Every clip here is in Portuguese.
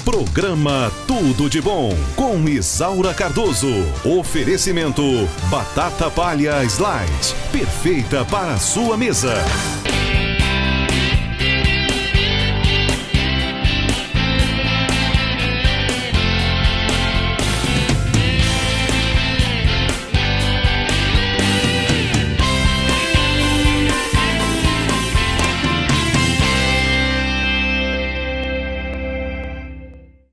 Programa Tudo de Bom, com Isaura Cardoso. Oferecimento Batata Palha Slide, perfeita para a sua mesa.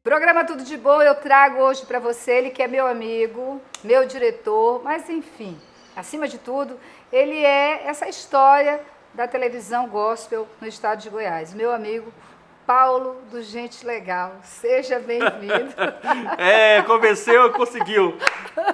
Programa Tudo de Bom, eu trago hoje para você, ele que é meu amigo, meu diretor, mas enfim, acima de tudo, ele é essa história da televisão gospel no estado de Goiás. Meu amigo Paulo do Gente Legal, seja bem-vindo. Convenceu, conseguiu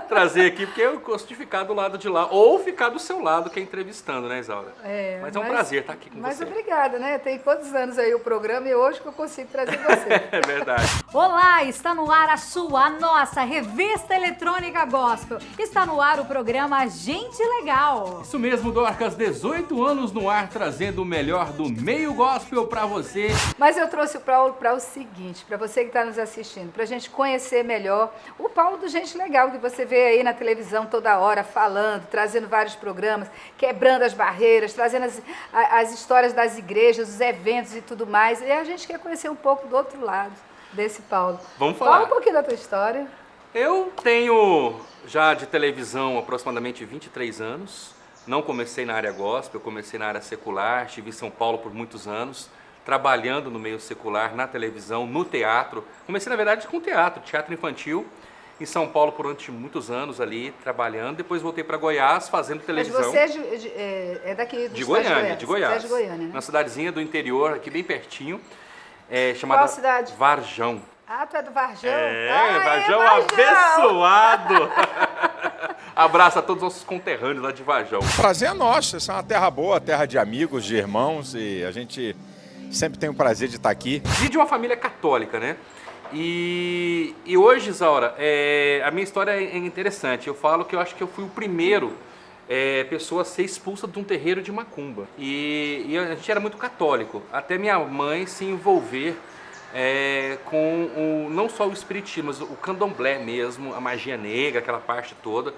trazer aqui, porque eu gosto de ficar do lado de lá, ou ficar do seu lado, que é entrevistando, né, Isaura? Mas é um prazer estar aqui com você. Mas obrigada, né? Tem quantos anos aí o programa e hoje que eu consigo trazer você. É verdade. Olá, está no ar a nossa revista eletrônica gospel. Está no ar o programa Gente Legal. Isso mesmo, Dorcas, 18 anos no ar, trazendo o melhor do meio gospel pra você. Mas eu trouxe o Paulo para o seguinte, para você que está nos assistindo, para a gente conhecer melhor o Paulo do Gente Legal, que você vê aí na televisão toda hora, falando, trazendo vários programas, quebrando as barreiras, trazendo as histórias das igrejas, os eventos e tudo mais. E a gente quer conhecer um pouco do outro lado desse Paulo. Vamos falar. Fala um pouquinho da tua história. Eu tenho já de televisão aproximadamente 23 anos. Não comecei na área gospel, eu comecei na área secular, estive em São Paulo por muitos anos, trabalhando no meio secular, na televisão, no teatro. Comecei, na verdade, com teatro infantil, em São Paulo por muitos anos ali, trabalhando. Depois voltei para Goiás, fazendo televisão. Mas você é daqui do de Goiânia, de Goiás. Você é de Goiânia, né? Uma cidadezinha do interior, aqui bem pertinho, chamada Qual cidade? Varjão. Ah, tu é do Varjão? Varjão abençoado! Abraço a todos os nossos conterrâneos lá de Varjão. Prazer é nosso, essa é uma terra boa, terra de amigos, de irmãos, e a gente sempre tem o prazer de estar aqui. E de uma família católica, né? E hoje, Isaura, a minha história é interessante. Eu falo que eu acho que eu fui o primeiro pessoa a ser expulsa de um terreiro de macumba. E a gente era muito católico, até minha mãe se envolver com não só o espiritismo, mas o candomblé mesmo, a magia negra, aquela parte toda.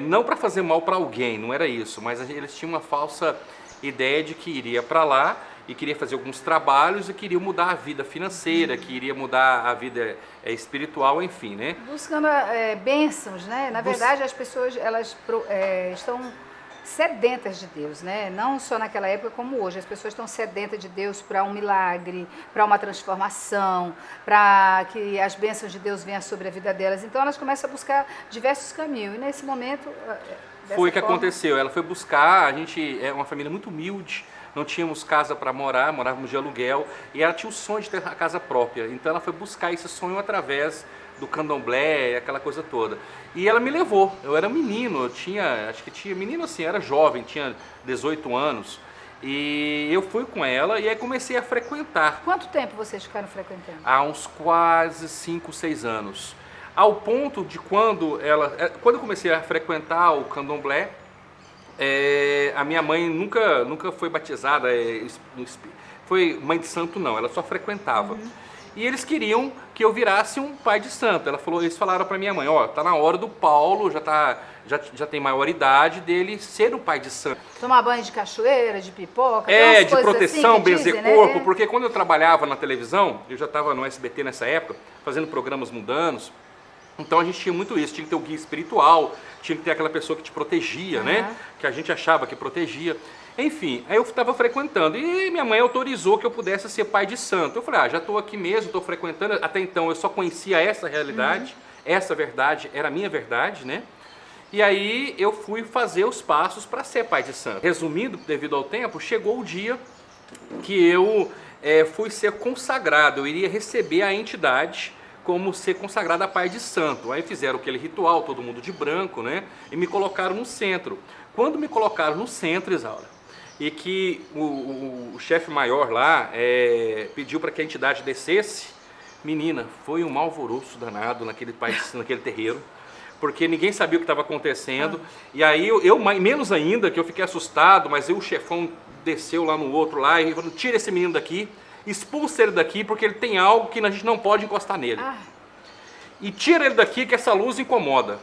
Não para fazer mal para alguém, não era isso, mas eles tinham uma falsa ideia de que iria para lá e queria fazer alguns trabalhos e queria mudar a vida financeira, queria mudar a vida espiritual, enfim, né? Buscando bênçãos, né? Na verdade, as pessoas elas estão sedentas de Deus, né? Não só naquela época como hoje. As pessoas estão sedentas de Deus para um milagre, para uma transformação, para que as bênçãos de Deus venham sobre a vida delas. Então, elas começam a buscar diversos caminhos. E nesse momento, foi o que aconteceu. Ela foi buscar, a gente é uma família muito humilde, não tínhamos casa para morar, morávamos de aluguel, e ela tinha o sonho de ter a casa própria. Então ela foi buscar esse sonho através do candomblé, aquela coisa toda. E ela me levou. Eu era menino, menino assim, era jovem, tinha 18 anos. E eu fui com ela e aí comecei a frequentar. Quanto tempo vocês ficaram frequentando? Há uns quase 5, 6 anos. Ao ponto de quando eu comecei a frequentar o candomblé, a minha mãe nunca foi batizada, foi mãe de santo não, ela só frequentava. E eles queriam que eu virasse um pai de santo. Eles falaram para minha mãe, tá na hora do Paulo, já tem maioridade dele ser o pai de santo. Tomar banho de cachoeira, de pipoca, de proteção, assim benzer dizem, corpo, né? porque quando eu trabalhava na televisão, eu já estava no SBT nessa época, fazendo programas mundanos. Então a gente tinha muito isso, tinha que ter o guia espiritual, tinha que ter aquela pessoa que te protegia, né? Que a gente achava que protegia. Enfim, aí eu estava frequentando e minha mãe autorizou que eu pudesse ser pai de santo. Eu falei, já estou aqui mesmo, estou frequentando. Até então eu só conhecia essa realidade, essa verdade era a minha verdade, né? E aí eu fui fazer os passos para ser pai de santo. Resumindo, devido ao tempo, chegou o dia que eu fui ser consagrado, eu iria receber a entidade como ser consagrado a pai de santo. Aí fizeram aquele ritual, todo mundo de branco, né? E me colocaram no centro. Quando me colocaram no centro, Isaura, e que o chefe maior lá pediu para que a entidade descesse, menina, foi um alvoroço danado naquele terreiro, porque ninguém sabia o que estava acontecendo. E aí eu menos ainda, que eu fiquei assustado, mas aí o chefão desceu lá no outro lá e falou, tira esse menino daqui. expulsa ele daqui porque ele tem algo que a gente não pode encostar nele. Ah, E tira ele daqui que essa luz incomoda.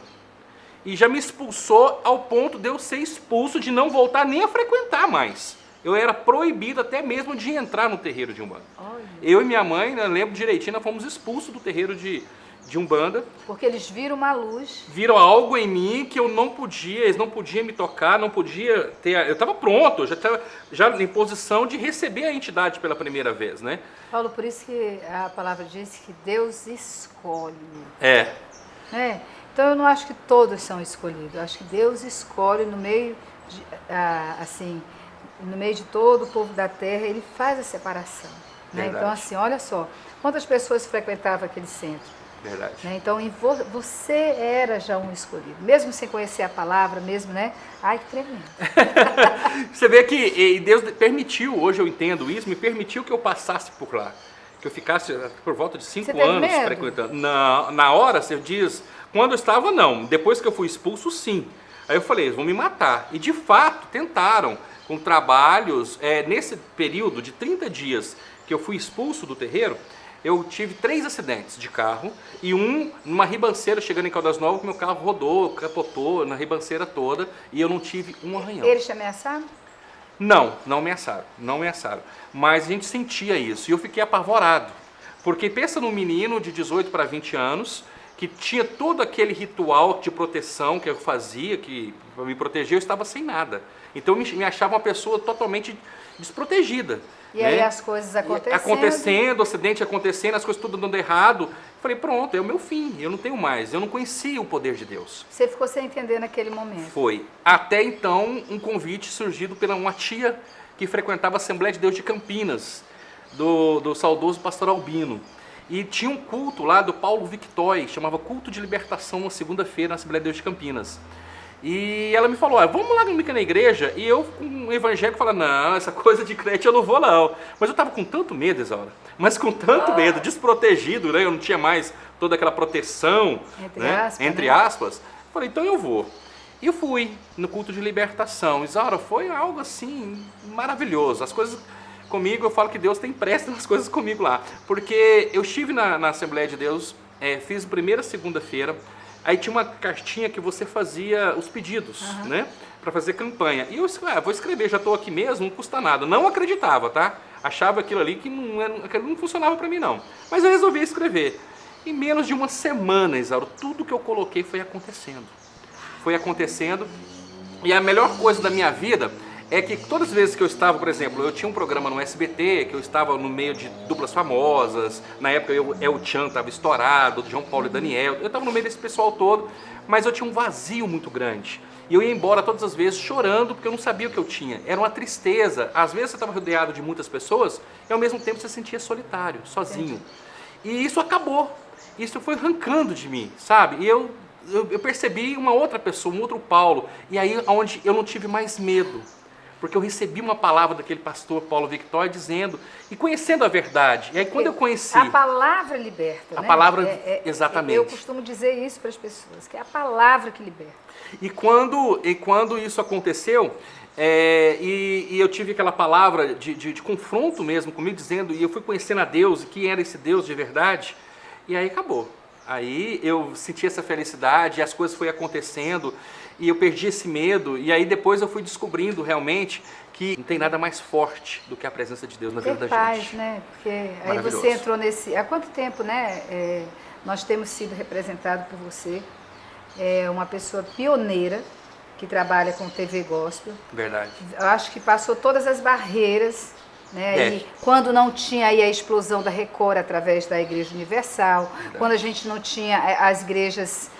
E já me expulsou ao ponto de eu ser expulso, de não voltar nem a frequentar mais. Eu era proibido até mesmo de entrar no terreiro de Umbanda. olha. Eu e minha mãe, né, lembro direitinho, nós fomos expulsos do terreiro de Umbanda. Porque eles viram uma luz. Viram algo em mim que eu não podia, eles não podiam me tocar, não podia ter... Eu estava pronto, eu já estava em posição de receber a entidade pela primeira vez, né? Paulo, por isso que a palavra diz que Deus escolhe. É, Né? Então eu não acho que todos são escolhidos. Eu acho que Deus escolhe no meio de, assim, no meio de todo o povo da terra, ele faz a separação. Né? Verdade. Então assim, olha só, quantas pessoas frequentavam aquele centro. verdade. Né? Então você era já um escolhido, mesmo sem conhecer a palavra, mesmo, né? Ai, que tremendo. Você vê que Deus permitiu, hoje eu entendo isso, me permitiu que eu passasse por lá. Que eu ficasse por volta de 5 Você teve anos medo? frequentando. Na hora, você diz, quando eu estava, não. Depois que eu fui expulso, sim. Aí eu falei, eles vão me matar. E de fato, tentaram, com trabalhos. Nesse período de 30 dias que eu fui expulso do terreiro, eu tive 3 acidentes de carro e um numa ribanceira chegando em Caldas Novas, que meu carro rodou, capotou na ribanceira toda e eu não tive um arranhão. Eles te ameaçaram? Não ameaçaram, não ameaçaram. Mas a gente sentia isso e eu fiquei apavorado. Porque pensa num menino de 18 para 20 anos que tinha todo aquele ritual de proteção que eu fazia, que para me proteger eu estava sem nada. Então eu me achava uma pessoa totalmente desprotegida. E aí as coisas acontecendo. Acontecendo, acidente acontecendo, as coisas tudo dando errado. Falei, pronto, é o meu fim, eu não tenho mais. Eu não conhecia o poder de Deus. Você ficou sem entender naquele momento. Foi. Até então, um convite surgido pela uma tia que frequentava a Assembleia de Deus de Campinas, do saudoso pastor Albino. E tinha um culto lá do Paulo Victoy, chamava Culto de Libertação, uma segunda-feira na Assembleia de Deus de Campinas. E ela me falou, vamos lá comigo na igreja? E eu, com um evangélico, falei, não, essa coisa de crente eu não vou não. Mas eu estava com tanto medo, Isaura, mas com tanto medo, desprotegido, né? Eu não tinha mais toda aquela proteção, entre aspas. Falei, então eu vou. E eu fui no culto de libertação. Isaura, foi algo assim, maravilhoso. As coisas comigo, eu falo que Deus tem pressa nas coisas comigo lá. Porque eu estive na Assembleia de Deus, fiz primeira segunda-feira. Aí tinha uma cartinha que você fazia os pedidos, né? Para fazer campanha. E eu vou escrever, já estou aqui mesmo, não custa nada. Não acreditava, tá? Achava aquilo ali que não funcionava para mim, não. Mas eu resolvi escrever. Em menos de uma semana, Isauro, tudo que eu coloquei foi acontecendo. Foi acontecendo. E a melhor coisa da minha vida é que todas as vezes que eu estava, por exemplo, eu tinha um programa no SBT, que eu estava no meio de duplas famosas, na época El Chan estava estourado, João Paulo e Daniel, eu estava no meio desse pessoal todo, mas eu tinha um vazio muito grande. E eu ia embora todas as vezes chorando, porque eu não sabia o que eu tinha. Era uma tristeza. Às vezes você estava rodeado de muitas pessoas, e ao mesmo tempo você se sentia solitário, sozinho. E isso acabou. Isso foi arrancando de mim, sabe? E eu percebi uma outra pessoa, um outro Paulo, e aí onde eu não tive mais medo. Porque eu recebi uma palavra daquele pastor Paulo Victory dizendo, e conhecendo a verdade. E aí quando eu conheci... A palavra liberta, a né? palavra, exatamente. Eu costumo dizer isso para as pessoas, que é a palavra que liberta. E quando isso aconteceu, e eu tive aquela palavra de confronto mesmo comigo, dizendo, e eu fui conhecendo a Deus, e quem era esse Deus de verdade, e aí acabou. Aí eu senti essa felicidade, e as coisas foram acontecendo, e eu perdi esse medo, e aí depois eu fui descobrindo realmente que não tem nada mais forte do que a presença de Deus na vida da gente. Né? Porque aí você entrou nesse... Há quanto tempo, né? Nós temos sido representados por você, uma pessoa pioneira que trabalha com TV Gospel. Verdade. Eu acho que passou todas as barreiras, né? E quando não tinha aí a explosão da Record através da Igreja Universal, quando a gente não tinha as igrejas...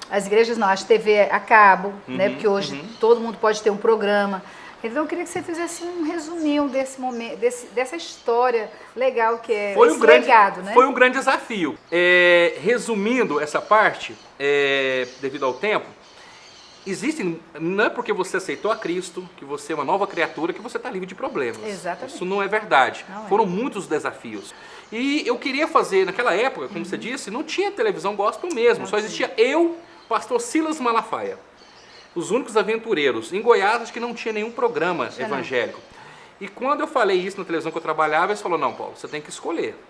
as igrejas não, as TV a cabo, né? Porque hoje todo mundo pode ter um programa. Então eu queria que você fizesse um resuminho desse momento, dessa história legal que é esse legado, né? Foi um grande desafio. Resumindo essa parte, devido ao tempo, não é porque você aceitou a Cristo, que você é uma nova criatura, que você está livre de problemas. Exatamente. Isso não é verdade. Foram muitos desafios. E eu queria fazer, naquela época, como você disse, não tinha televisão gospel mesmo, só existia eu, pastor Silas Malafaia, os únicos aventureiros. Em Goiás, acho que não tinha nenhum programa evangélico. E quando eu falei isso na televisão que eu trabalhava, eles falaram, não, Paulo, você tem que escolher.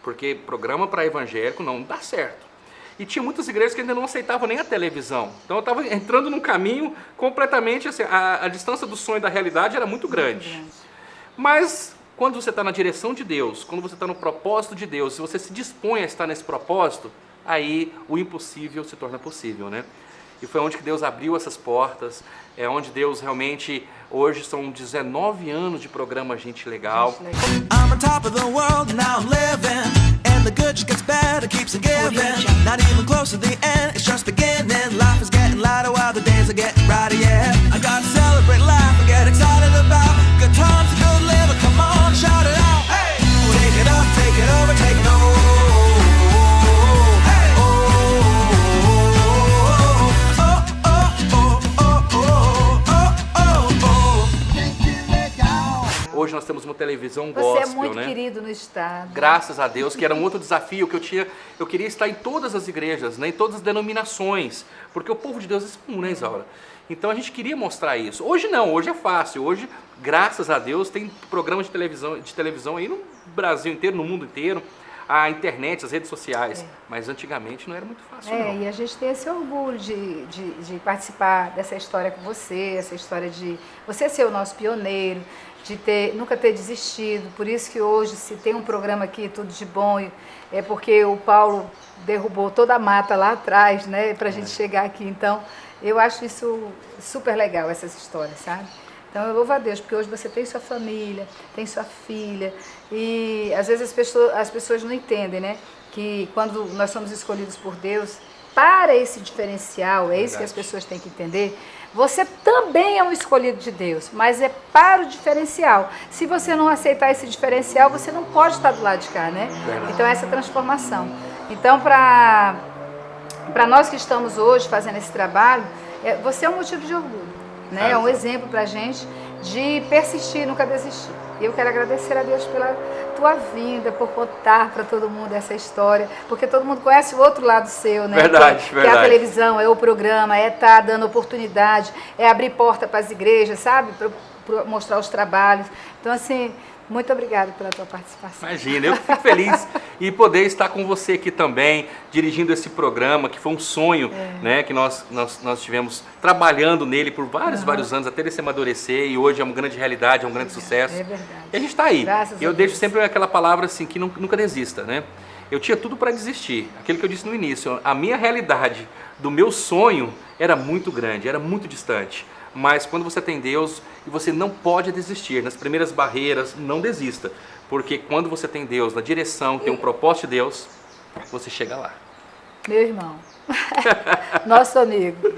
Porque programa para evangélico não dá certo. E tinha muitas igrejas que ainda não aceitavam nem a televisão. Então eu estava entrando num caminho completamente assim, a distância do sonho e da realidade era muito grande. Mas quando você está na direção de Deus, quando você está no propósito de Deus, se você se dispõe a estar nesse propósito, aí o impossível se torna possível, né? E foi onde que Deus abriu essas portas, é onde Deus realmente, hoje são 19 anos de programa Gente Legal. I'm on top of the world, now I'm living. And the good just gets better, keeps on giving. Not even close to the end, it's just beginning. Life is getting lighter while the days are getting brighter, yeah. I gotta celebrate life and get excited about good times and good living. Come on, shout it out. Hey! Take it up, take it over, take it over. Hoje nós temos uma televisão Você gospel, é muito né? querido no estado. Graças a Deus, que era um outro desafio que eu tinha. Eu queria estar em todas as igrejas, né, em todas as denominações, porque o povo de Deus é um, né, Isaura? Então a gente queria mostrar isso. Hoje não, hoje é fácil. Hoje, graças a Deus, tem programas de televisão aí no Brasil inteiro, no mundo inteiro, a internet, as redes sociais. Mas antigamente não era muito fácil, não. E a gente tem esse orgulho de participar dessa história com você, essa história de você ser o nosso pioneiro, de nunca ter desistido. Por isso que hoje, se tem um programa aqui, Tudo de Bom, é porque o Paulo derrubou toda a mata lá atrás, né, pra gente chegar aqui. Então, eu acho isso super legal, essas histórias, sabe? Então, eu louvo a Deus, porque hoje você tem sua família, tem sua filha, e às vezes as pessoas não entendem, né, que quando nós somos escolhidos por Deus, para esse diferencial, é isso que as pessoas têm que entender, você também é um escolhido de Deus, mas é para o diferencial. Se você não aceitar esse diferencial, você não pode estar do lado de cá, né? Então, essa transformação. Então, para nós que estamos hoje fazendo esse trabalho, você é um motivo de orgulho, né? É um exemplo para a gente de persistir, nunca desistir. E eu quero agradecer a Deus pela tua vinda, por contar para todo mundo essa história, porque todo mundo conhece o outro lado seu, né? Verdade, que é a televisão, é o programa, é estar dando oportunidade, é abrir porta para as igrejas, sabe? Para mostrar os trabalhos. Então, assim, muito obrigada pela tua participação. Imagina, eu fico feliz em poder estar com você aqui também, dirigindo esse programa, que foi um sonho, né, que nós estivemos trabalhando nele por vários anos, até ele se amadurecer, e hoje é uma grande realidade, é um grande sucesso. É verdade. E a gente está aí. Graças Eu a deixo Deus. sempre aquela palavra assim, que nunca desista, né? Eu tinha tudo para desistir, aquilo que eu disse no início, a minha realidade do meu sonho era muito grande, era muito distante. Mas quando você tem Deus, e você não pode desistir, nas primeiras barreiras, não desista. Porque quando você tem Deus na direção, tem um propósito de Deus, você chega lá. Meu irmão, nosso amigo.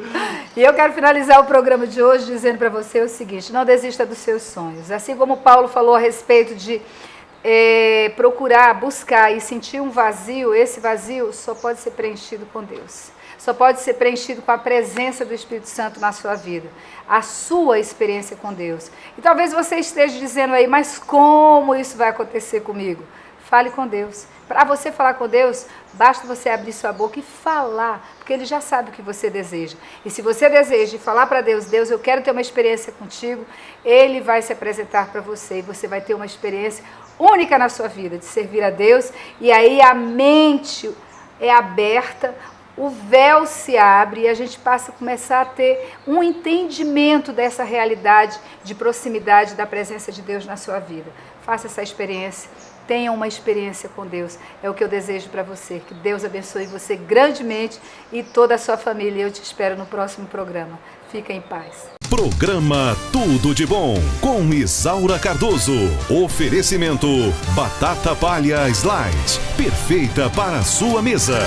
E eu quero finalizar o programa de hoje dizendo para você o seguinte: não desista dos seus sonhos. Assim como Paulo falou a respeito de procurar, buscar e sentir um vazio, esse vazio só pode ser preenchido com Deus. Só pode ser preenchido com a presença do Espírito Santo na sua vida, a sua experiência com Deus. E talvez você esteja dizendo aí, mas como isso vai acontecer comigo? Fale com Deus. Para você falar com Deus, basta você abrir sua boca e falar, porque Ele já sabe o que você deseja. E se você deseja falar para Deus, Deus, eu quero ter uma experiência contigo, Ele vai se apresentar para você e você vai ter uma experiência única na sua vida, de servir a Deus, e aí a mente é aberta, o véu se abre e a gente passa a começar a ter um entendimento dessa realidade de proximidade da presença de Deus na sua vida. Faça essa experiência, tenha uma experiência com Deus. É o que eu desejo para você. Que Deus abençoe você grandemente e toda a sua família. Eu te espero no próximo programa. Fica em paz. Programa Tudo de Bom, com Isaura Cardoso. Oferecimento Batata Palha Slide, perfeita para a sua mesa.